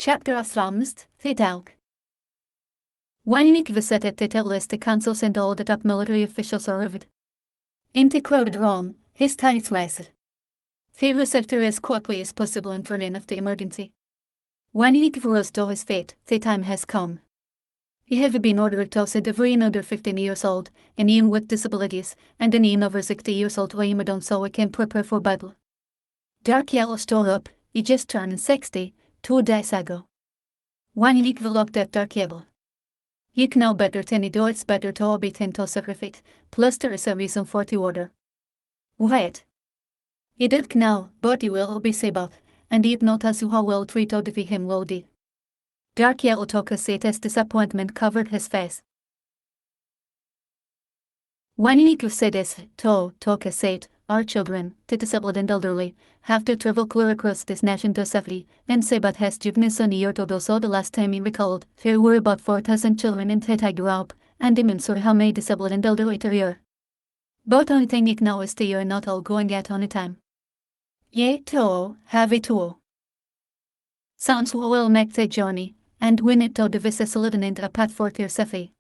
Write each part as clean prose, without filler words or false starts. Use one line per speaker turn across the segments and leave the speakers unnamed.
Chapter 15, Thetalk. Weinig besettet the list the councils and all the top military officials are of it. Inte crowded Rome, his tights rised. They receptor as quickly as possible and turn in of the emergency. Weinig rose to his fate, the time has come. He had been ordered to set every under 15 years old, and even with disabilities, and any over 60 years old who don't so I can prepare for battle. Dark yellow stood up, he just turned 60, 2 days ago. Weinig looked at dark yellow. You know better than do it's better to obey than to sacrifice, plus there is a reason for the order. Wait. You did know, but you will be sabbath, and you notice how well treated him loaded. Dark yellow took a seat as disappointment covered his face. Weinig said this, took a seat, our children, the disabled and elderly, have to travel clear across this nation to safety, and Sabbath has given us a year to so the last time he recalled, there were about 4,000 children in Teta Group, and immense how many disabled and elderly to year. But only thing you know is the year not all going at on a time. Ye to have it to. Sounds will make the journey, and win it to the vessel and a path for their safety.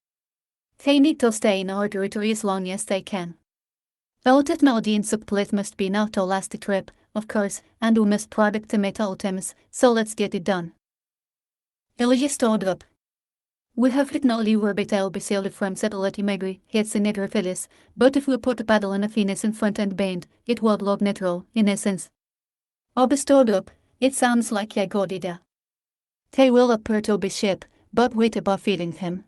They need to stay in our territory as long as they can. The ultimate melody in subplate must be now to last the trip, of course, and we must product the metal items, so let's get it done. Elijah stood up. We have written all you were betel be sailed from satellite imagery, hits in nether Phyllis, but if we put a paddle and a Venus in front and bend, it would look natural, in essence. Obi stood up, it sounds like a good idea. They will appear to be ship, but wait about feeding him.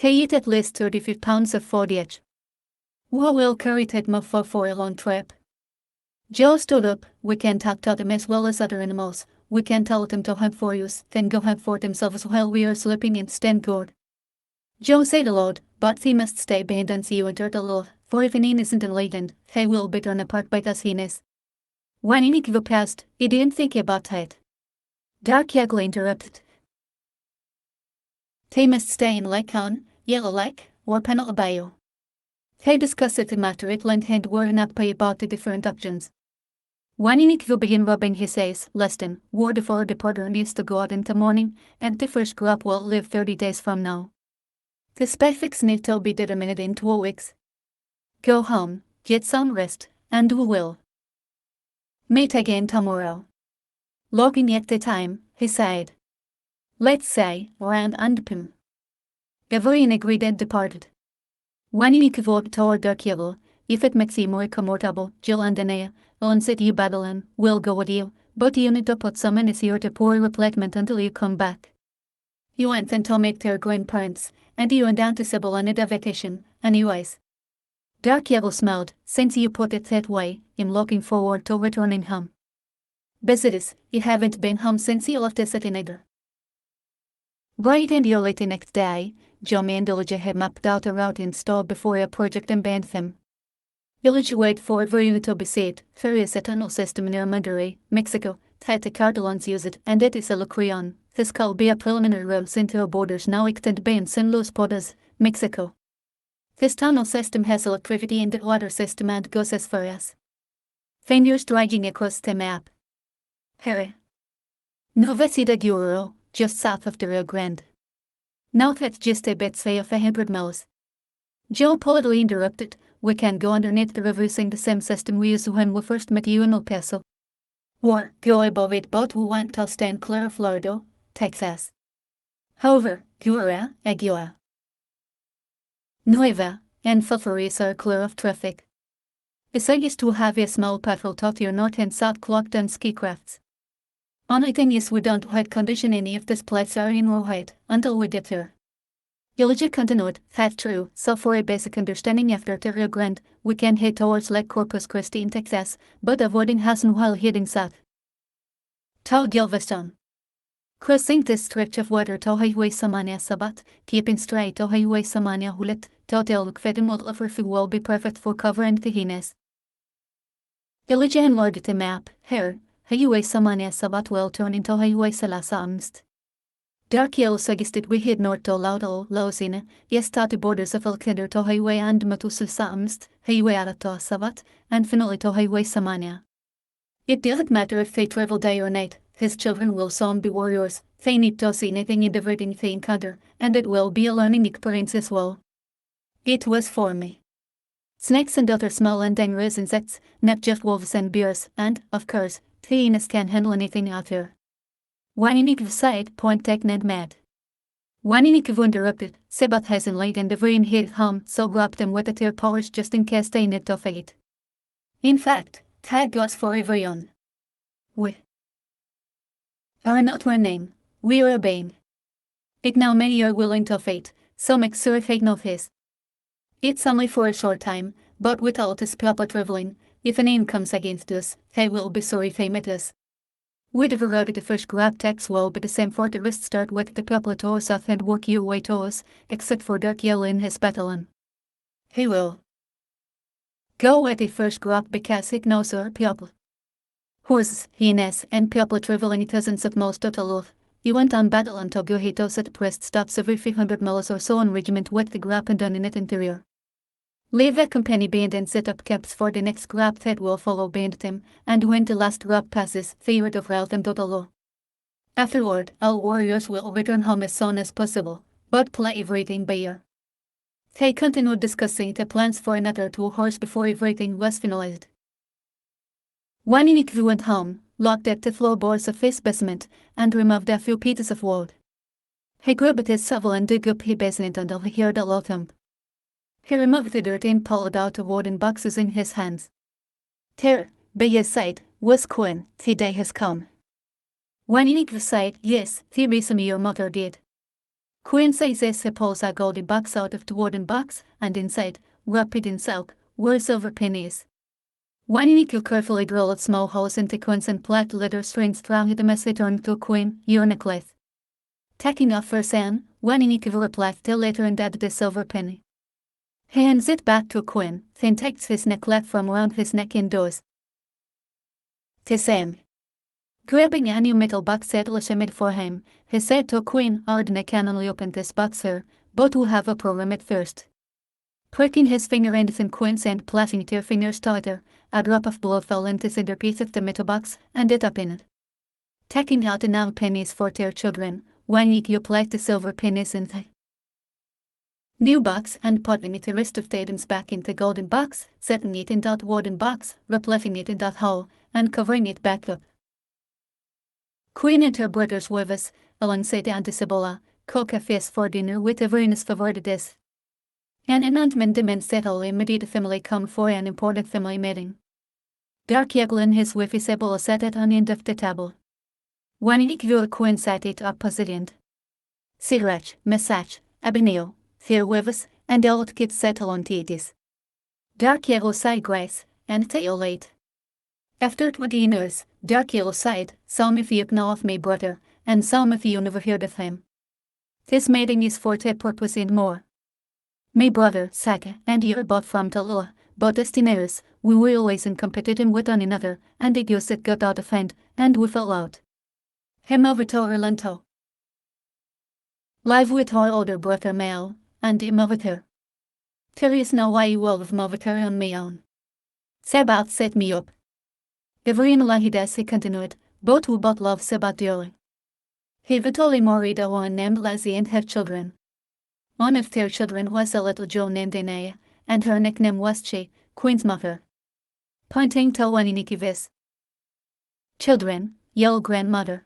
They eat at least 35 pounds of food each. We will carry that muffler for a long trip. Joe stood up, we can talk to them as well as other animals, we can tell them to hunt for us, then go hunt for themselves while we are sleeping and stand guard. Joe said aloud, but they must stay behind and see you enter the law, for if an inn isn't enlightened, they will be torn apart by the hyenas. When he grew past, he didn't think about that. Dark Yagla interrupted. They must stay in Lake Con, Yellow Lake, or Penal Bayou. They discussed the matter at length and were not pay about the different options. Weinig will begin rubbing his eyes, less than, word for the porter needs to go out in the morning, and the first group will live 30 days from now. The specifics need to be determined in 2 weeks. Go home, get some rest, and we will meet again tomorrow. Looking at the time, he said. Let's say, around and pm. Everyone agreed and departed. Weinig walked toward Dark Yellow. If it makes you more comfortable, Jill and Anaya, on said you battle we'll go with you, but you need to put some in here to pour replacement until you come back. You went then to make their grandparents, and you went down to Sybil on a vacation, anyways. Dark Yellow smiled, since you put it that way, I'm looking forward to returning home. Besides, you haven't been home since you left the city neither. Bright and early the next day, Joe and Elijah had mapped out a route installed before a project and banned them. Elijah waited for everyone to be saved, various tunnel system near Monterrey, Mexico, that the Catalans use it, and it is a Lucreon. This will be a preliminary route into our borders now extend beyond San Luis Potosí, Mexico. This tunnel system has electricity in the water system and goes as far as fingers dragging across the map. Harry. Novecita Guro, just south of the Rio Grande. Now that's just a bit of 100 miles. Joe politely interrupted, we can go underneath the river using the same system we used when we first met you in El Paso. Or go above it but we want to stand clear of Florida, Texas. However, Gura, Aguila, Nueva, and Fulfurries are clear of traffic. It's used to have a small patrol to your north and south clocked on ski crafts. Only thing is we don't have condition any of these places are in Rohite until we get there. Elijah continued, that's true, so for a basic understanding after the Rio Grande, we can head towards Lake Corpus Christi in Texas, but avoiding Hassan while heading south. To Galveston. Crossing this stretch of water to Highway Samania Sabat, keeping straight to Highway Samania Hulet, to the Fed model of refuge will be perfect for covering the hyenas. Elijah enlarged the map, here, Highway Samania Sabat will turn into Highway Salasa Amst. Dark Yellow suggested we head north to Laudal, Lausina, yes to the borders of Alceder to Highway and Matusul Samst, Highway Arato Sabat, and finally to Highway Samania. It didn't matter if they traveled day or night, his children will soon be warriors. They need to see anything in everything they encounter, and it will be a learning experience as well. It was for me. Snakes and other small and dangerous insects, not just wolves and bears, and, of course, hyenas can handle anything out there. Wannenig side point and mad. Wannenig interrupted, Sebat has enlightened the very hit home, so grab them with their powers just in case they need to fight. In fact, tag goes for everyone. We are not our name, we are obeying. It now many are willing to fight, so make sure fate no his. It's only for a short time, but without this proper traveling, if an aim comes against us, they will be sorry they met us. Whatever route the first grab text will be the same for the rest. Start with the proper to south and work your way to us, except for Dark Yellow in his battalion. He will go with the first grab because it knows our people. Horses, hyenas, and people traveling dozens of miles to Love. He went on battle until Guhitos at pressed stops every 300 miles or so on regiment with the grab and done in its interior. Leave a company band and set up camps for the next grab that will follow behind them, and when the last grab passes, they would have route them to the law. Afterward, all warriors will return home as soon as possible, but play everything by ear. They continued discussing the plans for another 2 hours before everything was finalized. Wannenig went home, looked at the floorboards of his basement, and removed a few pieces of wood. He grabbed his shovel and dug up his basement until he heard a low thump. He removed the dirt and pulled out the wooden boxes in his hands. There, by his side, was Quinn. The day has come. Wannenig sighed, yes, the reason your mother did. Quinn says he pulls a golden box out of the wooden box, and inside, wrapped in silk, were silver pennies. Wannenig carefully drilled small holes into coins and plucked leather strings from them as he turned to Quinn, your necklace. Taking off her sand, Wannenig replied the letter and added the silver penny. He hands it back to Quinn, then takes his necklace from around his neck and does the same. Grabbing a new metal box set made for him, he said to Quinn, Ardna can only open this box here, but we'll have a problem at first. Pricking his finger ends in Quinn's and placing their fingers together, a drop of blood fell into the centerpiece of the metal box, and it up in it. Taking out the 9 pennies for their children, Wannenig placed the silver pennies in the new box and putting the rest of the items back in the golden box, setting it in that wooden box, replacing it in that hole, and covering it back up. Queen and her brothers with us, alongside Auntie Sibylla, cook a feast for dinner with a Venus favorites. An announcement demands that all immediate family come for an important family meeting. Dark Yagel and his wife Sibylla sat at one end of the table. Wannenig Quinn sat at opposite end. Sirach, Messach, Abineo, their wives, and the old kids sat along tedious. Dark Yellow sighed grace, and tail late. After 20 years, Dark Yellow sighed, some of you know of my brother, and some of you never heard of him. This meeting is for the purpose and more. My brother, Saka, and you are both from Tallulah, but destiners, we were always in competition with one another, and it used it got out of hand, and we fell out. Him over to Orlando. Live with our older brother Mel, and him over there. There is no way you will have moved her on my own. Sabat set me up. Every Lahidas he continued, both who both love Sabat dearly. He vitally married a woman named Lazzie and had children. One of their children was a little girl named Enaya, and her nickname was Che, Queen's mother. Pointing to Wannenig children, yell grandmother.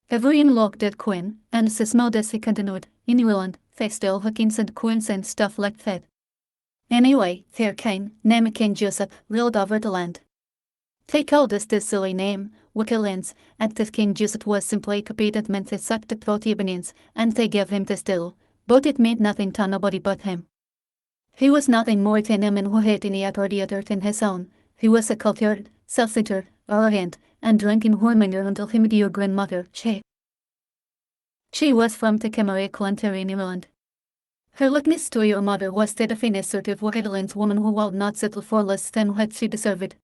Everyone looked at Quinn, and smiled as he continued, in Ireland, they still Hawkins and Quinns and stuff like that. Anyway, there came, name King Joseph, ruled over the land. They called us this silly name, Wicklands, and this King Joseph was simply copied and meant to suck the Proteobanians, and they gave him this title, but it meant nothing to nobody but him. He was nothing more than a man who had any authority other than his own. He was a cultured, self-centered, arrogant, and drunken whoremonger until he met your grandmother, Che. She was from the Camaric Clantery in Ireland. Her likeness to your mother was that of an assertive Wicklands woman who would not settle for less than what she deserved.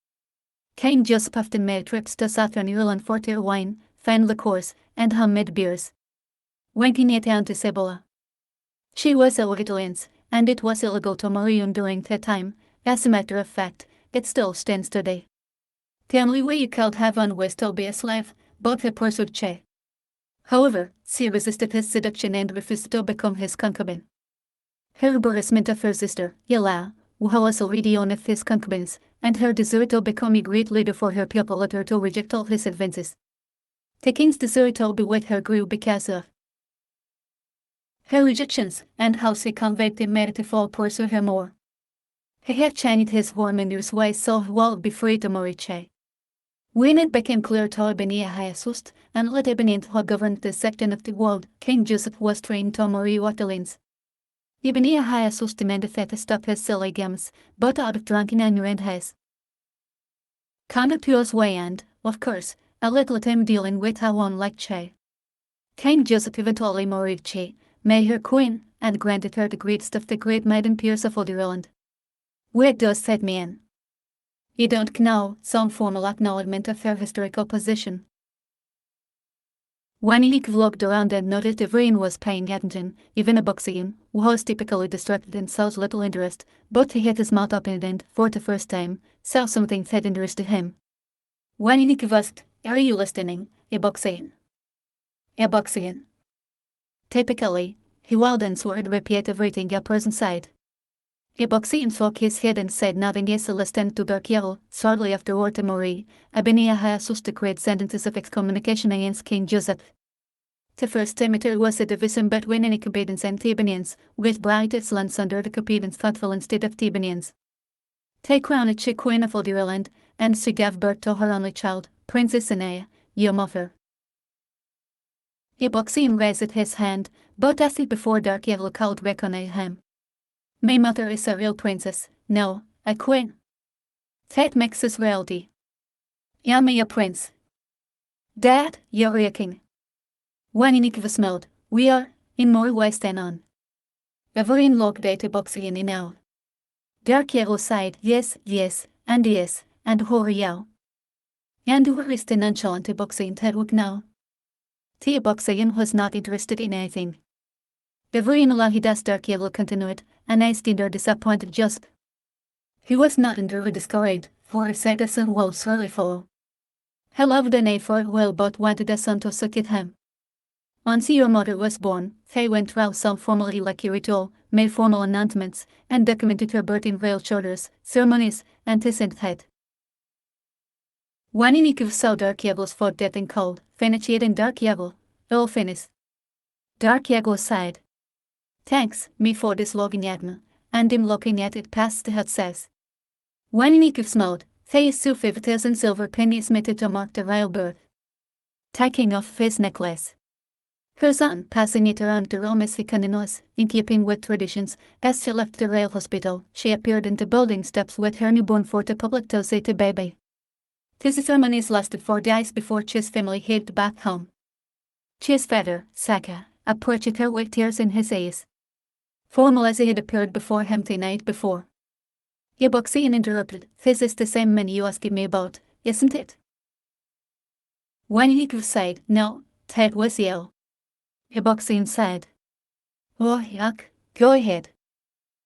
King Joseph often made trips to southern Ireland for their wine, fine liqueurs, and homemade beers. Winking at Auntie Sibylla. She was a Wicklands, and it was illegal to marry on during that time. As a matter of fact, it still stands today. The only way you could have one was to be a slave, but he pursued Che. However, she resisted his seduction and refused to become his concubine. Her embarrassment of her sister, Yela, who was already one of his concubines, and her desire to become a great leader for her people led her to reject all his advances. The king's desire to be with her grew because of her rejections, and how she conveyed the merit to fall pursue her more. He had changed his warminders ways so he would be free to marry Che. When it became clear to Jesus and let who governed this section of the world, King Joseph was trained to marry Wattalines. Jesus demanded that he stop his silly games, but out of drunken anger and his conduct was way and, of course, a little time dealing with a one like Che. King Joseph eventually married Che, made her queen, and granted her the greatest of the great maiden peers of Ireland. Where does that mean? You don't know some formal acknowledgement of her historical position. When he looked around and noticed everyone was paying attention, even Abooksigun, who was typically distracted and showed little interest, but he had his mouth open and, for the first time, saw something that interested him. When he asked, "Are you listening, Abooksigun?" Abooksigun. Typically, he would answer and repeat everything a person said. Abooksigun shook his head and said nothing as he listened to Darkiel. Shortly afterward, Marie, Jesus declared sentences of excommunication against King Joseph. The first meter was a division between Nicobedans and Thebanians, with bright lands under the Copedans thoughtful instead of Thebanians. They crowned Che queen of Ireland, and she gave birth to her only child, Princess Anaya, Yom of her. Abooksigun raised his hand, but as he before Darkiel called recognize him. My mother is a real princess, no, a queen. That makes us royalty. I'm a prince. Dad, you're a king. When in smelled, we are, in more ways than on. Everyone looked at Abooksigun now. Darkiel sighed, yes, and who are you? And who is the nonchalant Abooksigun that look now? The Abooksigun was not interested in anything. Everyone laughed as Darkiel continued, and I still disappointed Joseph. He was not entirely discouraged, for he said the son was surely follow. He loved Anaya for a while but wanted the son to succeed him. Once your mother was born, they went through some formally like a ritual, made formal announcements, and documented her birth in royal charters, ceremonies, and they sent that. When Inikiv saw Darkiel's fought death and cold, Feniciate and Darkiel, all finished. Darkiel sighed. Thanks, me for this looking at me, and him looking at it past the hut says. When Inikiv smiled, they issued 50,000 silver pennies minted to mark the royal birth. Taking off his necklace. Her son, passing it around the room as he continues, in keeping with traditions, as she left the royal hospital, she appeared in the building steps with her newborn for the public to see the baby. These ceremonies lasted 4 days before Che's family headed back home. Che's father, Saka, approached her with tears in his eyes. Formal as he had appeared before him the night before. Abooksigun interrupted, "This is the same man you asked me about, isn't it?" When he said, "No, that was you." Abooksigun said, "Oh, yuck, go ahead."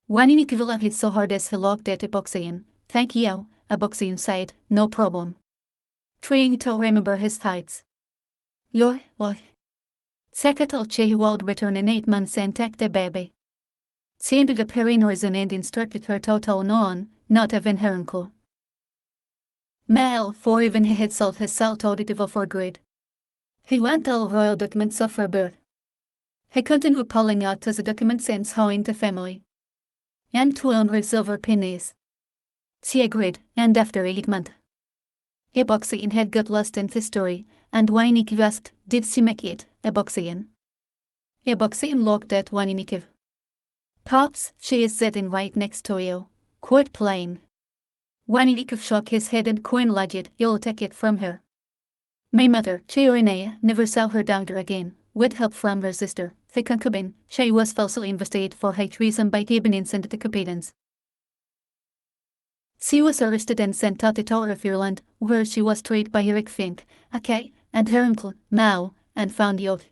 When he laughed so hard as he looked at Abooksigun, "Thank you," Abooksigun said, "no problem." Trying to remember his thoughts. "Yo, Saka told Che he would return in 8 months and take the baby. She ended up hearing reason and instructed her to tell on, not even her uncle. Mal, for even he had sold his soul to the devil for good. He want all royal documents of her birth. He continued pulling out the documents and showing the family. And 200 silver pennies. She agreed, and after 8 months, Abooksigun had got lost in the story, and Winikiv asked, "Did she make it, Abooksigun?" Abooksigun looked at Winikiv. "Pops, she is sitting right next to you. Quite plain." Winikiv shook his head and Queen Lajit, "You'll take it from her." My mother, Cheorinea, never saw her daughter again. With help from her sister, the concubine, she was falsely investigated for high treason by Thebanians and the Copedans. She was arrested and sent to the Tower of Ireland, where she was treated by Eric Fink, Akay, and her uncle, Mao, and found guilty.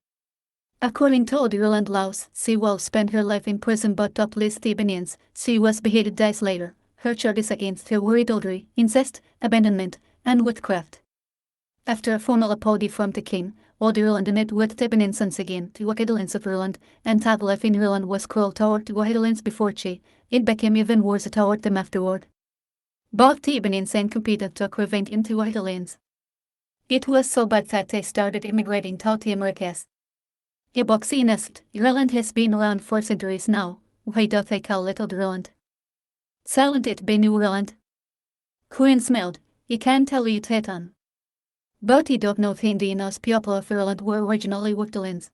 According to old Ireland laws, she will spend her life in prison but to please Thebanians, she was beheaded days later. Her charges against her were adultery, incest, abandonment, and witchcraft. After a formal apology from the king, Ireland with Tebbeninsense again to Wahidlands of Ireland, and Tablef in Ireland was cruel toward the Wahidlands before she, it became even worse toward them afterward. Both Tebbeninsen competed to prevent into Wahidlands. It was so bad that they started immigrating to the Americas. Abooksigun, Ireland has been around for centuries now. Why do they call it Ireland? Silent it be New Ireland. Queen smelled, you can't tell it head on. But you don't know the Indians people of Ireland were originally Wigdalins.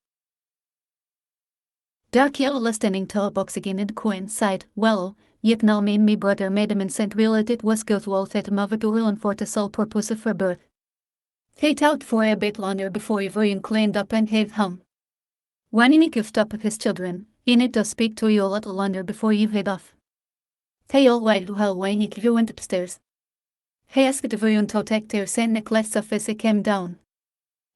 Dark yellow listening to Abooksigun and Queen sighed, well, yet now me and me brother made him and sent realized it was good well that him over to Ireland for the sole purpose of her birth. He talked for a bit longer before Ivory cleaned up and gave home. When he could stop his children, he need to speak to you a little longer before you head off. They all waited while when he went upstairs. He asked everyone to take their sand necklaces off as he came down.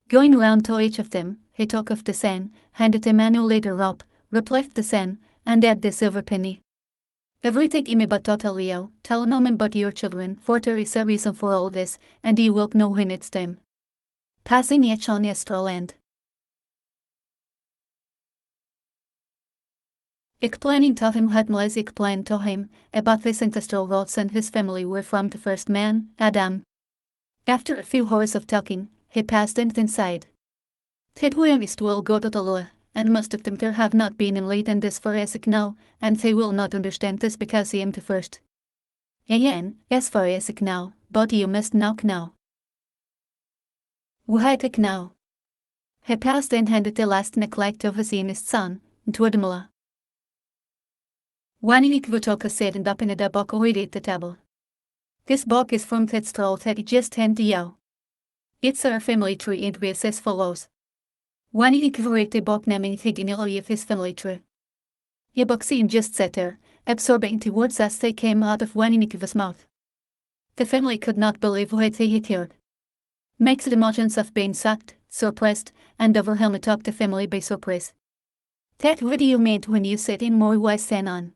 Going round to each of them, he took off the sand, handed the manual later rope, replaced the sand, and added the silver penny. Everything ime but totally out, tell no man but your children, for there is a reason for all this, and you will know when it's time. Passing each on yesterday land. Explaining to him what Moses explained to him about his ancestral roots and his family were from the first man, Adam. After a few hours of talking, he passed inside. They will go to the law, and most of them there have not been enlightened as far as now, and they will not understand this because I am the first. As far as now, but you must now. Wahaitik now. He passed and handed the last necklace to his youngest son, Tuadamala. Wannenik Vutoka said and up in a book already at the table. This book is from that straw that he just handed you. It's our family tree and reads as follows. Wannenik read the book naming thinking of his family tree. Abooksigun just sat there, absorbing the words as they came out of Wannenik's mouth. The family could not believe what they had heard. Makes emotions of being shocked, surprised, and overwhelmed took the family by surprise. That what do you mean when you said in more wise than on?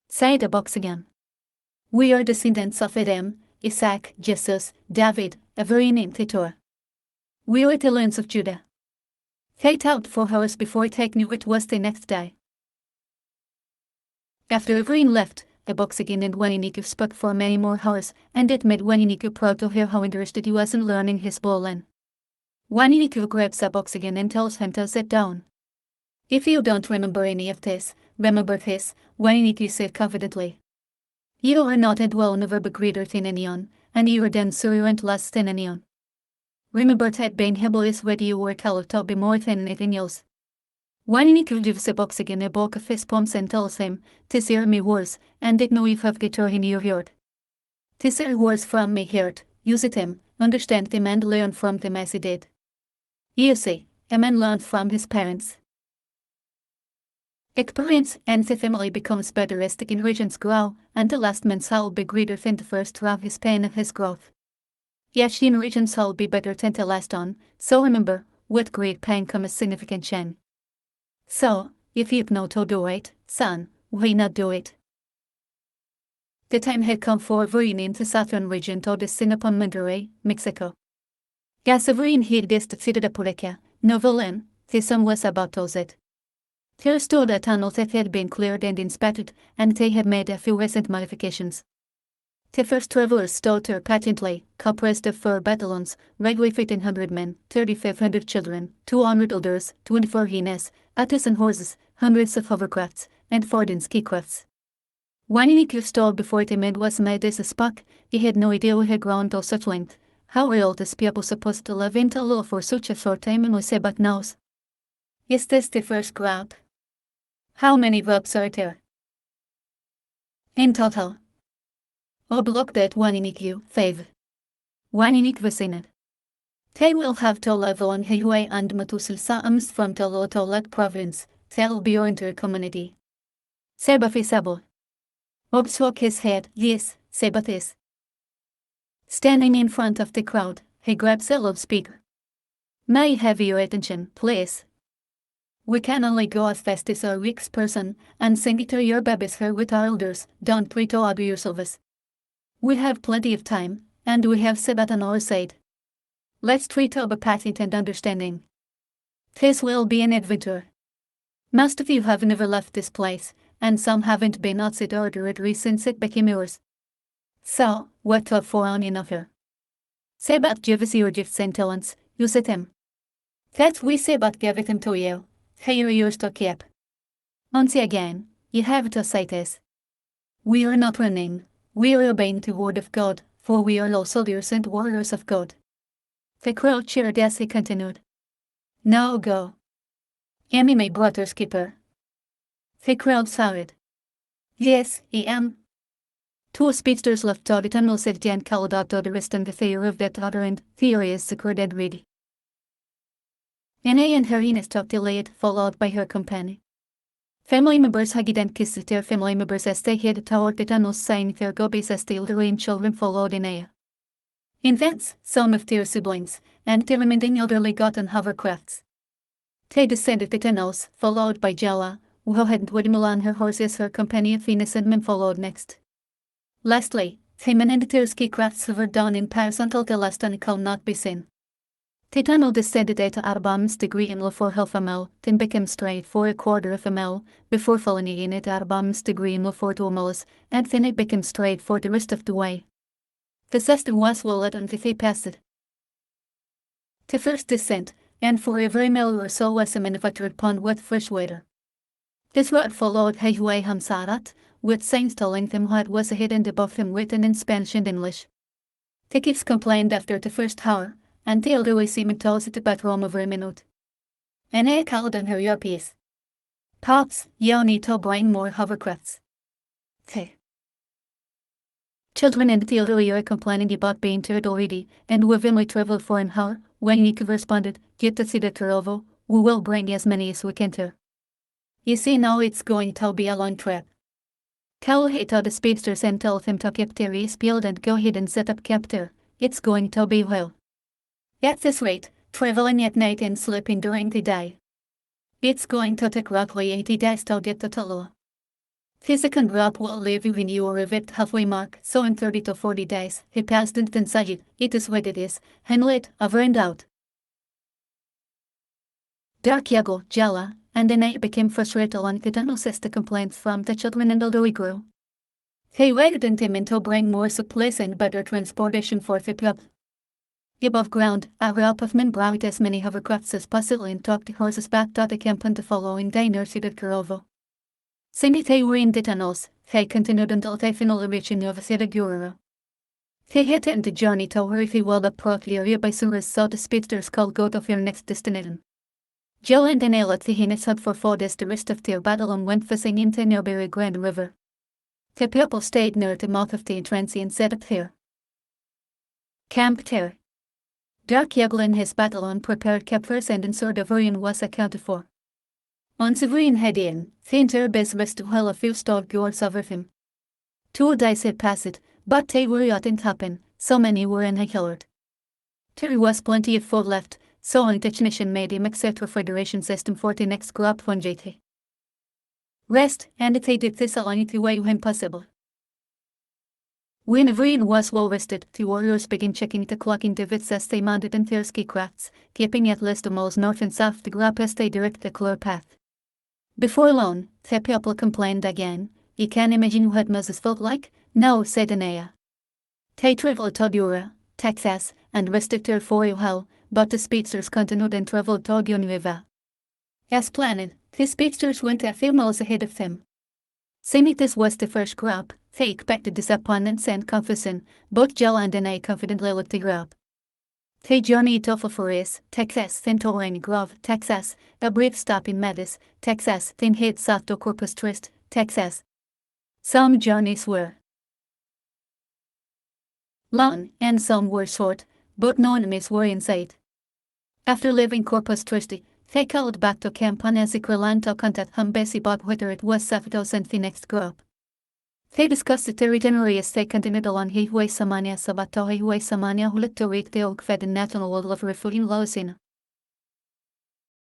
Said Abooksigun. We are descendants of Adam, Isaac, Jesus, David, a very name Torah. We are the lands of Judah. They talked for hours before they knew it was the next day. After everyone left, Abooksigun and Wannenik spoke for many more hours, and it made Wannenik proud to hear how interested he was in learning his Bolan. Wannenik grabs Abooksigun and tells him to sit down. If you don't remember any of this, remember this, Wannenik said confidently. You are not and will never be greater than anyone, and you are then sooner and less than anyone. Remember that being able is whether you were called to be more than anything else. Wannenik gives Abooksigun a book of his poems and tells him, "'Tis are me words, and it know if have guitar in your heart. 'Tis are words from me heart, use them, understand them and learn from them as he did. You see, a man learned from his parents. Experience and the family becomes better as the generations grow, and the last man's soul be greater than the first through his pain and his growth. Each generation's soul be better than the last one, so remember, with great pain comes significant shame. So, if you know to do it, son, why not do it?" The time had come for Vereen in the southern region to descend upon Monterrey, Mexico. Gasavereen had destined a Pureca, Novelin, the sun was about to set. There stood a tunnel that had been cleared and inspected, and they had made a few recent modifications. The first travelers stood there patiently, comprised of 4 battalions, regularly 1,500 men, 3,500 children, 200 elders, 24 hyenas, 1,000 horses, hundreds of hovercrafts, and 14 ski crafts. Wannenik stood before the man was made as a spock. He had no idea we had grown to such length. How are all these people supposed to live in Talo for such a short time and we say but knows? Is this the first crowd? How many verbs are there? In total. Looked at Wannenik 5. Wannenik was in it. They will have to live on Highway and Matusilsa from Talo to Lake Province, they'll be your inter-community. Sebafisabo. Shook his head, yes, Sebathis. Standing in front of the crowd, he grabs a loudspeaker. May I have your attention, please? We can only go as fast as our weak person, and sing it to your babies here with our elders, don't pray to other yourselves. We have plenty of time, and we have Sebat on our side. Let's treat over patient and understanding. This will be an adventure. Most of you have never left this place, and some haven't been outside ordinarily since it became yours. So, what have for on in offer? Say about give us your gifts and talents, use them. That we say but give them to you, here yours to keep. Once again, you have to say this. We are not running, we are obeying the word of God, for we are all soldiers and warriors of God. The crowd cheered as he continued. Now go. Am I my brother's keeper? The crowd shouted. Yes, I am. Two speedsters left the tunnel said Jan called out to the rest and the fear of that other and theory is secured and ready. Anna and Harina stopped delayed, followed by her companion. Family members hugged and kissed their family members as they headed toward the tunnels, saying their goodbyes as the elderly and children followed Anna. In advance, some of their siblings, and the remaining elderly got on hovercrafts. They descended the tunnels, followed by Jella, who had Widmel on her horse as her companion Venus and Mim followed next. Lastly, the men and their ski crafts hovered down in pairs until the last one could not be seen. The tunnel descended at Arbam's degree in for half a mile, then became straight for a quarter of a mile, before falling in at Arbam's degree in for 2 miles, and then it became straight for the rest of the way. The system was well lit and they passed it. The first descent, and for every mile or so was a manufactured pond with fresh water. This road followed Highway Hamsarat, with signs telling them what was ahead and above them written in Spanish and English. The kids complained after the first hour, and the elderly seemed to sit about Rome over a minute. And I called on her earpiece. Pops, you need to bring more hovercrafts. The children and the elderly are complaining about being tired already, and we've only traveled for an hour, when Nick responded, get to see the Trovo, we will bring as many as we can to. You see now it's going to be a long trip. Call hit out the speedsters and tell them to keep their speed and go ahead and set up camp there, it's going to be well. At this rate, traveling at night and sleeping during the day. It's going to take roughly 80 days to get to Toloa. The second route will leave you when you arrive at halfway mark, so in 30 to 40 days, he passed and then said it is what it is, handle it, over and out. Dark Yago, Jala, and then I became frustrated along the tunnels as the complaints from the children and elderly grew. They waited and him to bring more supplies and better transportation for the people. Above ground, a group of men brought as many hovercrafts as possible and took the horses back to the camp on the following day near Kurovo. Since they were in the tunnels, they continued until they finally reached Nova Gururo. They had to end the journey to where they will approach the area by soon as so the speedsters could go to their next destination. Joe and Daniel at the Hinnis had for 4 days the rest of their battle and went fishing in the Newberry Grand River. The people stayed near the mouth of the entrance and set up there. Camp there. Dark Yagle and his battalion prepared campfires and ensured everyone was accounted for. Once everyone had in, the entire base rested while a few stored guards over him. 2 days had passed, but they were yet in happen, so many were annihilated. There was plenty of food left, so an technician made a mixed refrigeration system for the next crop one JT. Rest, and they did this along the way when possible. When everyone was well rested, the warriors began checking the clock in divots as they mounted in their ski crafts, keeping at least a miles north and south the group as they direct the clear path. Before long, the people complained again. You can imagine what Moses felt like? No, said Anaya. They traveled to Dura, Texas, and rested there for a while, but the speedsters continued and traveled to Univa. As planned, the speedsters went a few miles ahead of them. Since this was the first group, they expected disappointments and confusion, both Jella and Anaya confidently looked the group. They journeyed to Forest, Texas, then to Rainy Grove, Texas, a brief stop in Mattis, Texas, then head south to Corpus Christi, Texas. Some journeys were long, and some were short, but no enemies were in sight. After leaving Corpus Christi, they called back to camp on Ezequiel to contact Humbesi about whether it was safe to send the next group. They discussed the itinerary as they continued along Highway Samania Sabato Highway Samania Hulit to reach the Oak Fed National Wildlife Refuge in Laosina.